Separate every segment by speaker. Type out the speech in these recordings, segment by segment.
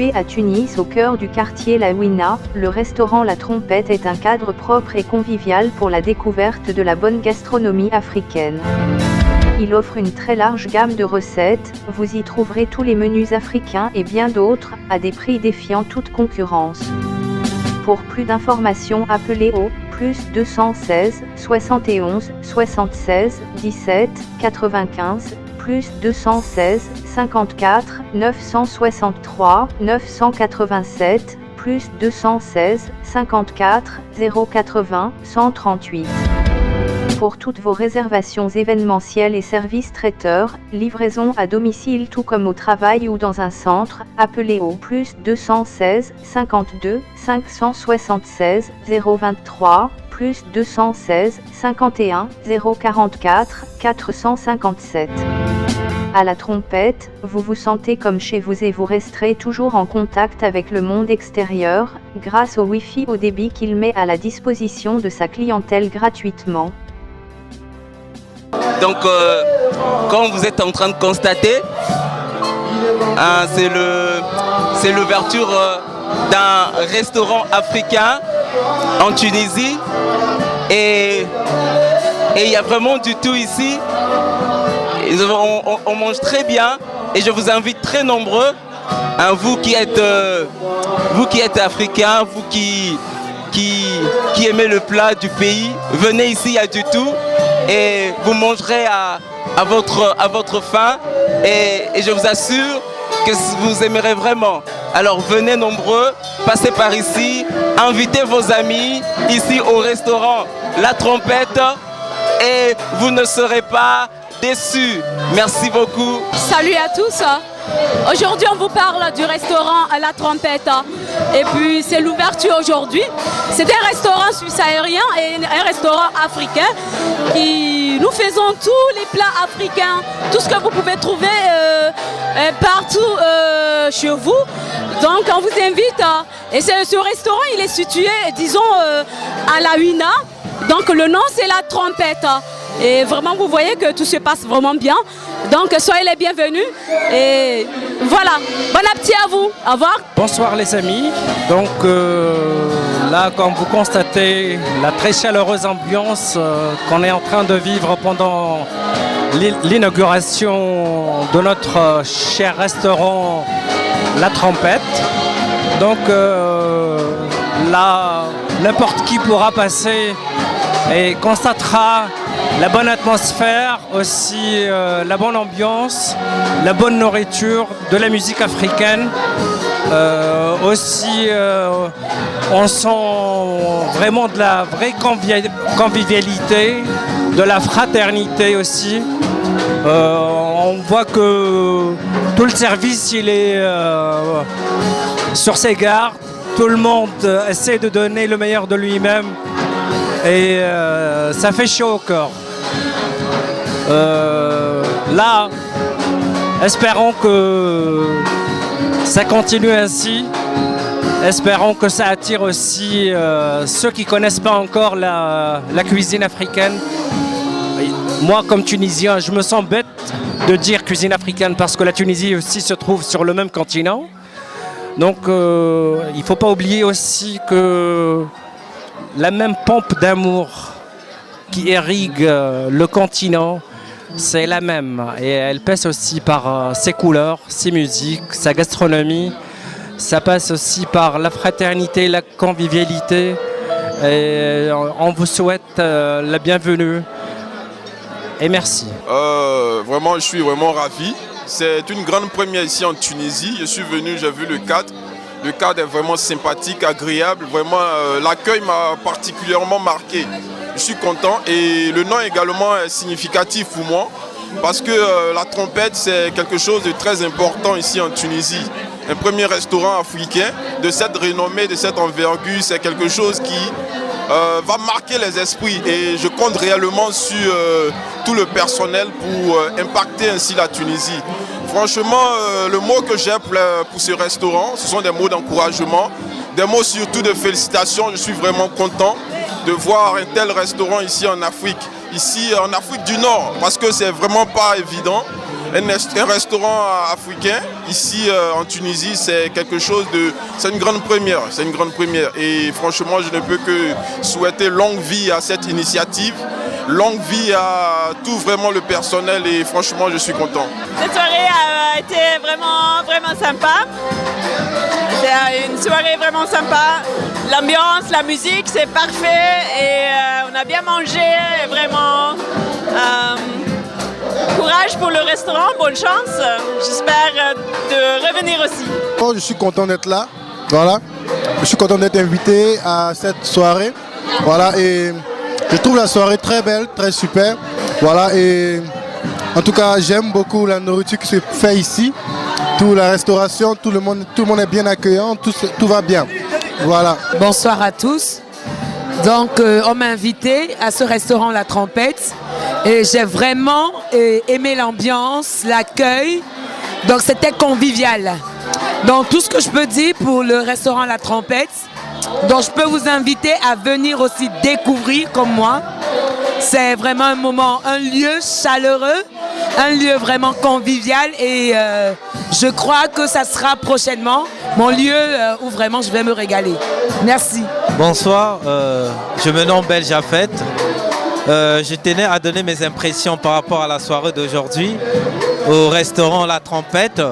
Speaker 1: Situé à Tunis au cœur du quartier La Ouina, le restaurant La Trompette est un cadre propre et convivial pour la découverte de la bonne gastronomie africaine. Il offre une très large gamme de recettes, vous y trouverez tous les menus africains et bien d'autres, à des prix défiant toute concurrence. Pour plus d'informations, appelez au +216 71 76 17 95, +216 54 963 987, +216 54 080 138. Pour toutes vos réservations événementielles et services traiteurs, livraison à domicile tout comme au travail ou dans un centre, appelez au +216 52 576 023, +216 51 044 457. À La Trompette, vous vous sentez comme chez vous et vous resterez toujours en contact avec le monde extérieur, grâce au Wi-Fi haut débit qu'il met à la disposition de sa clientèle gratuitement.
Speaker 2: Donc, comme vous êtes en train de constater, c'est l'ouverture d'un restaurant africain en Tunisie. Et il y a vraiment du tout ici. On mange très bien et je vous invite très nombreux, hein, vous qui êtes africains, vous qui aimez le plat du pays, venez ici, il y a du tout. Et vous mangerez à votre faim et je vous assure que vous aimerez vraiment. Alors venez nombreux, passez par ici, invitez vos amis ici au restaurant La Trompette et vous ne serez pas déçus. Merci beaucoup.
Speaker 3: Salut à tous. Aujourd'hui, on vous parle du restaurant La Trompette. Et puis, c'est l'ouverture aujourd'hui. C'est un restaurant suisse aérien et un restaurant africain. Et nous faisons tous les plats africains, tout ce que vous pouvez trouver partout chez vous. Donc, on vous invite. Et ce restaurant, il est situé, disons, à La Ouina. Donc, le nom, c'est La Trompette. Et vraiment, vous voyez que tout se passe vraiment bien. Donc, soyez les bienvenus. Et voilà, bon appétit à vous. Au revoir.
Speaker 4: Bonsoir les amis. Donc là, comme vous constatez, la très chaleureuse ambiance qu'on est en train de vivre pendant l'inauguration de notre cher restaurant La Trompette. Donc là, n'importe qui pourra passer et constatera la bonne atmosphère, aussi la bonne ambiance, la bonne nourriture, de la musique africaine. Aussi, on sent vraiment de la vraie convivialité, de la fraternité aussi. On voit que tout le service, il est sur ses gardes. Tout le monde essaie de donner le meilleur de lui-même. Et ça fait chaud au corps. Là, espérons que ça continue ainsi. Espérons que ça attire aussi ceux qui ne connaissent pas encore la cuisine africaine. Moi, comme Tunisien, je me sens bête de dire cuisine africaine parce que la Tunisie aussi se trouve sur le même continent. Donc, il ne faut pas oublier aussi que la même pompe d'amour qui irrigue le continent, c'est la même. Et elle passe aussi par ses couleurs, ses musiques, sa gastronomie. Ça passe aussi par la fraternité, la convivialité. Et on vous souhaite la bienvenue. Et merci.
Speaker 5: Vraiment, je suis vraiment ravi. C'est une grande première ici en Tunisie. Je suis venu, j'ai vu le cadre. Le cadre est vraiment sympathique, agréable. Vraiment, l'accueil m'a particulièrement marqué. Je suis content et le nom également est significatif pour moi parce que La Trompette, c'est quelque chose de très important ici en Tunisie. Un premier restaurant africain de cette renommée, de cette envergure, c'est quelque chose qui va marquer les esprits et je compte réellement sur tout le personnel pour impacter ainsi la Tunisie. Franchement, le mot que j'ai pour ce restaurant, ce sont des mots d'encouragement, des mots surtout de félicitations. Je suis vraiment content de voir un tel restaurant ici en Afrique, ici en Afrique du Nord, parce que c'est vraiment pas évident. un restaurant africain ici en Tunisie, c'est quelque chose de... C'est une grande première, c'est une grande première. Et franchement, je ne peux que souhaiter longue vie à cette initiative, longue vie à tout vraiment le personnel et franchement, je suis content.
Speaker 6: Cette soirée a été vraiment sympa. C'est une soirée vraiment sympa. L'ambiance, la musique, c'est parfait et on a bien mangé, vraiment. Courage pour le restaurant, bonne chance. J'espère de revenir aussi.
Speaker 7: Je suis content d'être là. Voilà. Je suis content d'être invité à cette soirée. Voilà, et je trouve la soirée très belle, très super. Voilà, et en tout cas, j'aime beaucoup la nourriture qui se fait ici. Toute la restauration, tout le monde est bien accueillant, tout va bien. Voilà.
Speaker 8: Bonsoir à tous. Donc, on m'a invité à ce restaurant La Trompette et j'ai vraiment aimé l'ambiance, l'accueil. Donc, c'était convivial. Donc, tout ce que je peux dire pour le restaurant La Trompette, donc je peux vous inviter à venir aussi découvrir comme moi. C'est vraiment un moment, un lieu chaleureux, un lieu vraiment convivial et je crois que ça sera prochainement mon lieu où vraiment je vais me régaler. Merci.
Speaker 9: Bonsoir, je me nomme Bel Jafet. Je tenais à donner mes impressions par rapport à la soirée d'aujourd'hui au restaurant La Trompette.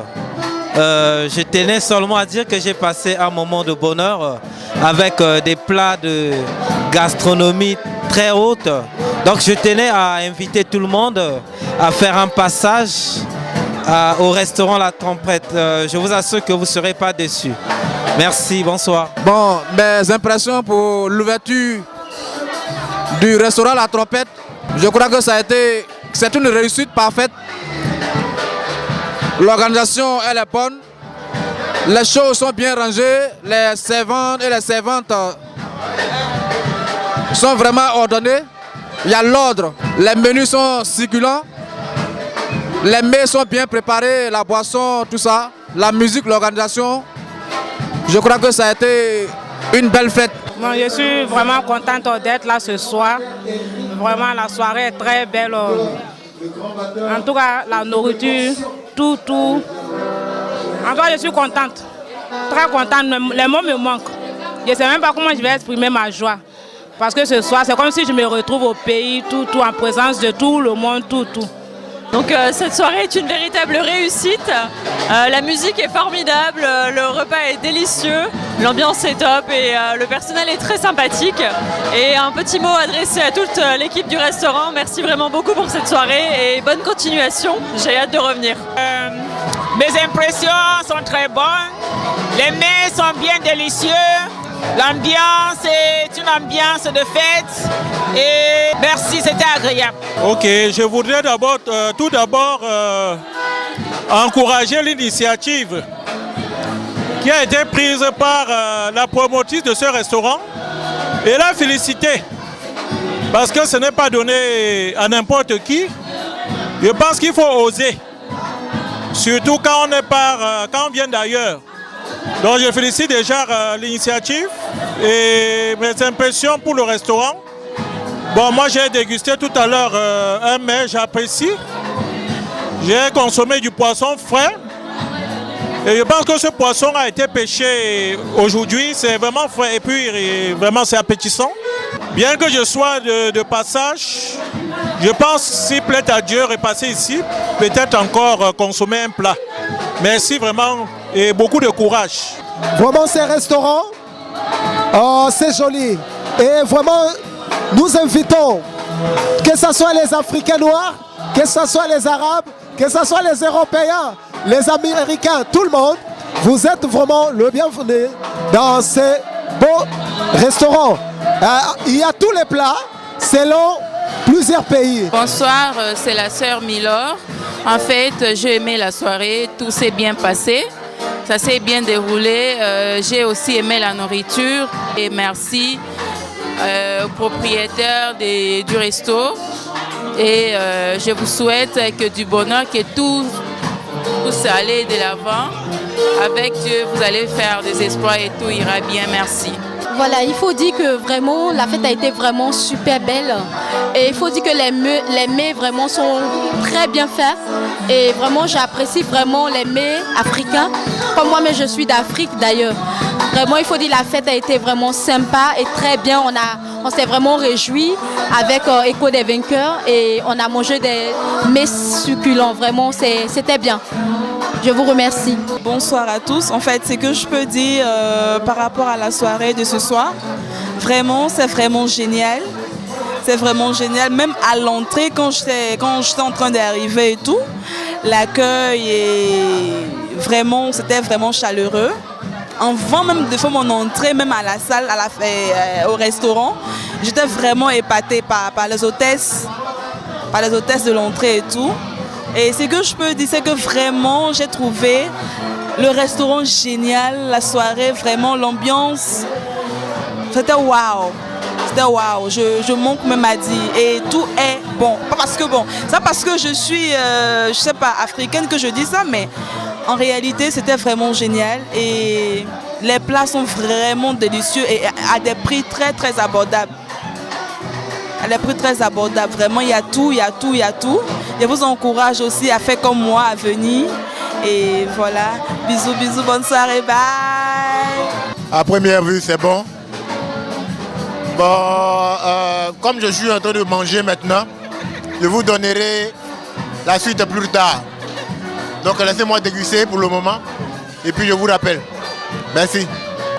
Speaker 9: Je tenais seulement à dire que j'ai passé un moment de bonheur avec des plats de gastronomie très haute. Donc je tenais à inviter tout le monde à faire un passage au restaurant La Trompette. Je vous assure que vous ne serez pas déçus. Merci, bonsoir.
Speaker 10: Bon, mes impressions pour l'ouverture du restaurant La Trompette, je crois que c'est une réussite parfaite. L'organisation elle est bonne, les choses sont bien rangées, les servantes et les servantes sont vraiment ordonnées. Il y a l'ordre, les menus sont circulants, les mets sont bien préparés, la boisson, tout ça, la musique, l'organisation. Je crois que ça a été une belle fête.
Speaker 11: Bon, je suis vraiment contente d'être là ce soir. Vraiment, la soirée est très belle. En tout cas, la nourriture, tout. En tout cas, je suis contente. Très contente. Les mots me manquent. Je ne sais même pas comment je vais exprimer ma joie. Parce que ce soir, c'est comme si je me retrouve au pays, tout, en présence de tout le monde, tout.
Speaker 3: Donc cette soirée est une véritable réussite. La musique est formidable, le repas est délicieux, l'ambiance est top et le personnel est très sympathique. Et un petit mot adressé à toute l'équipe du restaurant. Merci vraiment beaucoup pour cette soirée et bonne continuation. J'ai hâte de revenir.
Speaker 6: Mes impressions sont très bonnes. Les mets sont bien délicieux. L'ambiance est une ambiance de fête et merci, c'était agréable.
Speaker 12: Ok, je voudrais tout d'abord encourager l'initiative qui a été prise par la promotrice de ce restaurant et la féliciter parce que ce n'est pas donné à n'importe qui. Je pense qu'il faut oser, surtout quand on vient d'ailleurs. Donc je félicite déjà l'initiative et mes impressions pour le restaurant. Bon, moi j'ai dégusté tout à l'heure un mets, j'apprécie. J'ai consommé du poisson frais et je pense que ce poisson a été pêché aujourd'hui, c'est vraiment frais et puis vraiment c'est appétissant. Bien que je sois de passage, je pense, s'il plaît à Dieu, repasser ici, peut-être encore consommer un plat. Merci vraiment et beaucoup de courage.
Speaker 13: Vraiment, ces restaurants, c'est joli. Et vraiment, nous invitons, que ce soit les Africains noirs, que ce soit les Arabes, que ce soit les Européens, les Américains, tout le monde, vous êtes vraiment le bienvenu dans ces beaux restaurants. Il y a tous les plats selon plusieurs pays.
Speaker 14: Bonsoir, c'est la sœur Milor. En fait, j'ai aimé la soirée, tout s'est bien passé, ça s'est bien déroulé. J'ai aussi aimé la nourriture et merci au propriétaire du resto. Et je vous souhaite que du bonheur, que tout allez de l'avant. Avec Dieu, vous allez faire des exploits et tout ira bien. Merci.
Speaker 15: Voilà, il faut dire que vraiment la fête a été vraiment super belle. Et il faut dire que les mets vraiment sont très bien faits. Et vraiment j'apprécie vraiment les mets africains. Comme moi, mais je suis d'Afrique d'ailleurs. Vraiment, il faut dire que la fête a été vraiment sympa et très bien. On s'est vraiment réjouis avec Écho des vainqueurs et on a mangé des mets succulents. Vraiment, c'était bien. Je vous remercie.
Speaker 16: Bonsoir à tous. En fait, c'est que je peux dire par rapport à la soirée de ce soir, vraiment, c'est vraiment génial. C'est vraiment génial. Même à l'entrée, quand j'étais en train d'arriver et tout, l'accueil c'était vraiment chaleureux. Avant même de faire mon entrée, même à la salle, au restaurant, j'étais vraiment épatée par les hôtesses de l'entrée et tout. Et ce que je peux dire, c'est que vraiment, j'ai trouvé le restaurant génial, la soirée, vraiment, l'ambiance. C'était waouh. C'était waouh. Je manque même à dire. Et tout est bon. C'est parce que je suis, je sais pas, africaine que je dis ça, mais en réalité, c'était vraiment génial. Et les plats sont vraiment délicieux et à des prix très, très abordables. À des prix très abordables. Vraiment, il y a tout, il y a tout, il y a tout. Je vous encourage aussi à faire comme moi, à venir. Et voilà. Bisous, bisous, bonne soirée, bye.
Speaker 17: À première vue, c'est bon. Bon, comme je suis en train de manger maintenant, je vous donnerai la suite plus tard. Donc laissez-moi déguster pour le moment et puis je vous rappelle. Merci.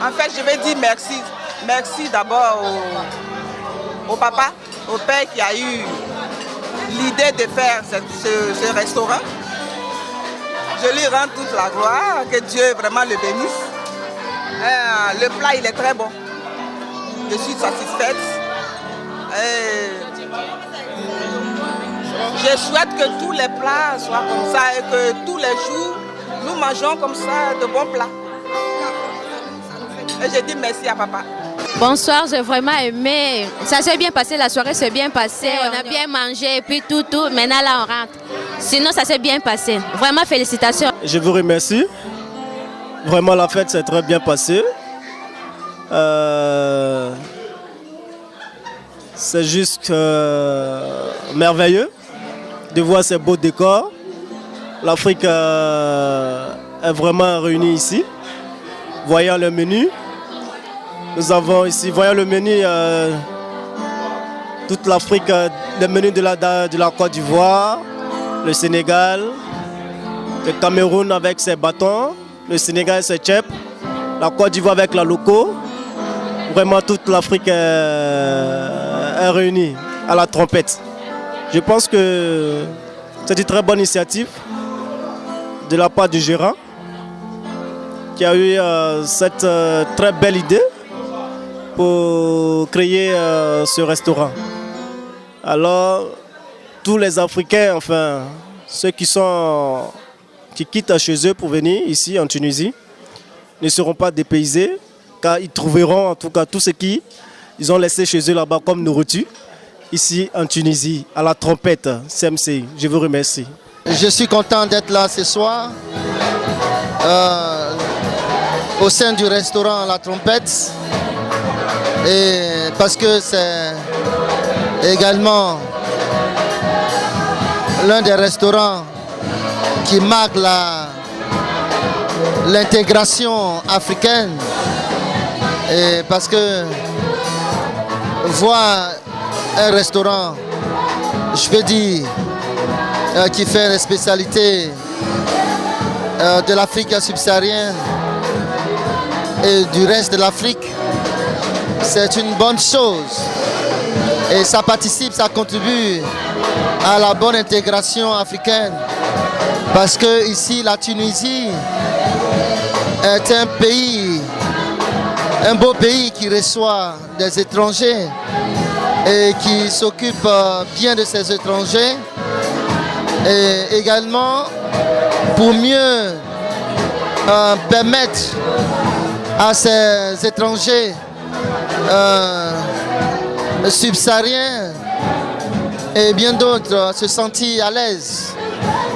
Speaker 18: En fait, je vais dire merci. Merci d'abord au papa, au père qui a eu l'idée de faire ce restaurant. Je lui rends toute la gloire, que Dieu vraiment le bénisse. Le plat, il est très bon. Je suis satisfaite. Je souhaite que tous les plats soient comme ça et que tous les jours, nous mangeons comme ça de bons plats. Et je dis merci à papa.
Speaker 19: Bonsoir, j'ai vraiment aimé. Ça s'est bien passé, la soirée s'est bien passée. On a bien mangé et puis tout. Maintenant là, on rentre. Sinon, ça s'est bien passé. Vraiment, félicitations.
Speaker 20: Je vous remercie. Vraiment, la fête s'est très bien passée. C'est juste merveilleux de voir ces beaux décors. L'Afrique est vraiment réunie ici. Voyant le menu, nous avons ici, voyant le menu, toute l'Afrique, le menu de la Côte d'Ivoire, le Sénégal, le Cameroun avec ses bâtons, le Sénégal ses tchèpes, la Côte d'Ivoire avec la loco. Vraiment toute l'Afrique est réunie à la trompette. Je pense que c'est une très bonne initiative de la part du gérant qui a eu cette très belle idée pour créer ce restaurant. Alors, tous les Africains, enfin, ceux qui quittent chez eux pour venir ici en Tunisie, ne seront pas dépaysés, car ils trouveront en tout cas tout ce qu'ils ont laissé chez eux là-bas comme nourriture, ici en Tunisie, à la trompette CMCI. Je vous remercie.
Speaker 21: Je suis content d'être là ce soir, au sein du restaurant La Trompette, et parce que c'est également l'un des restaurants qui marque l'intégration africaine. Et parce que voir un restaurant, je peux dire, qui fait les spécialités de l'Afrique subsaharienne et du reste de l'Afrique, c'est une bonne chose. Et ça participe, ça contribue à la bonne intégration africaine. Parce que ici, la Tunisie est un pays, un beau pays qui reçoit des étrangers et qui s'occupe bien de ces étrangers. Et également pour mieux permettre à ces étrangers subsahariens et bien d'autres se sentir à l'aise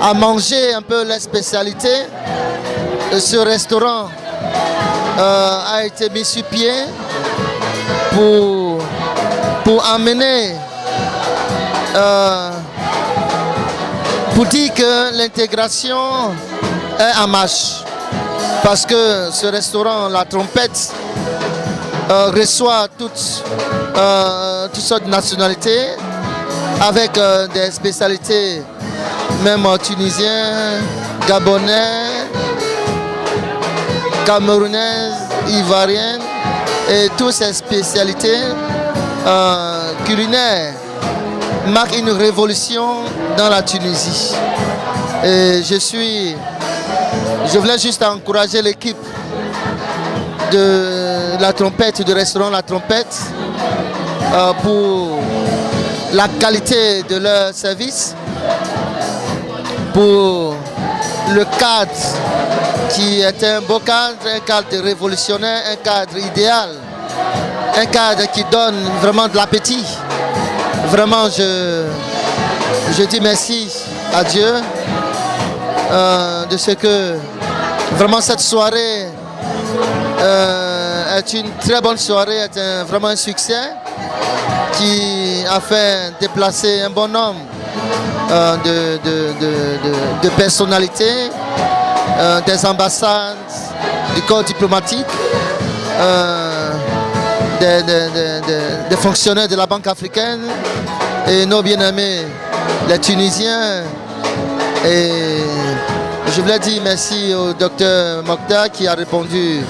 Speaker 21: à manger un peu les spécialités. Ce restaurant a été mis sur pied pour emmener, pour dire que l'intégration est en marche. Parce que ce restaurant, La Trompette, reçoit toutes sortes de nationalités, avec des spécialités même tunisiens, gabonais, camerounaises, ivoiriennes, et toutes ces spécialités culinaires marquent une révolution dans la Tunisie. Et je voulais juste encourager l'équipe de La Trompette, du restaurant La Trompette, pour la qualité de leur service, pour le cadre qui est un beau cadre, un cadre révolutionnaire, un cadre idéal, un cadre qui donne vraiment de l'appétit. Vraiment, je dis merci à Dieu de ce que vraiment cette soirée est une très bonne soirée, est vraiment un succès qui a fait déplacer un bon nombre de personnalités, des ambassades, du corps diplomatique, des fonctionnaires de la Banque africaine et nos bien-aimés, les Tunisiens. Et je voulais dire merci au docteur Mokhtar qui a répondu,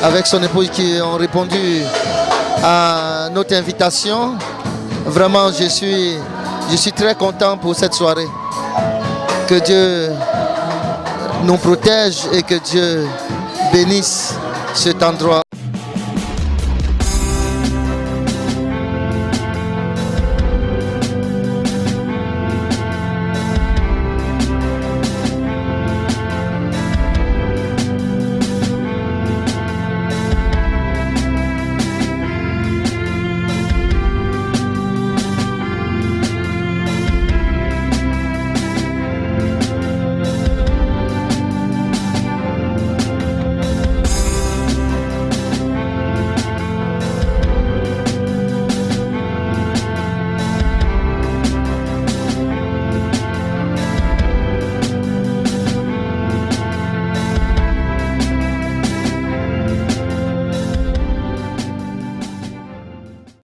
Speaker 21: avec son épouse, qui ont répondu à notre invitation. Vraiment, je suis très content pour cette soirée. Que Dieu nous protège et que Dieu bénisse cet endroit.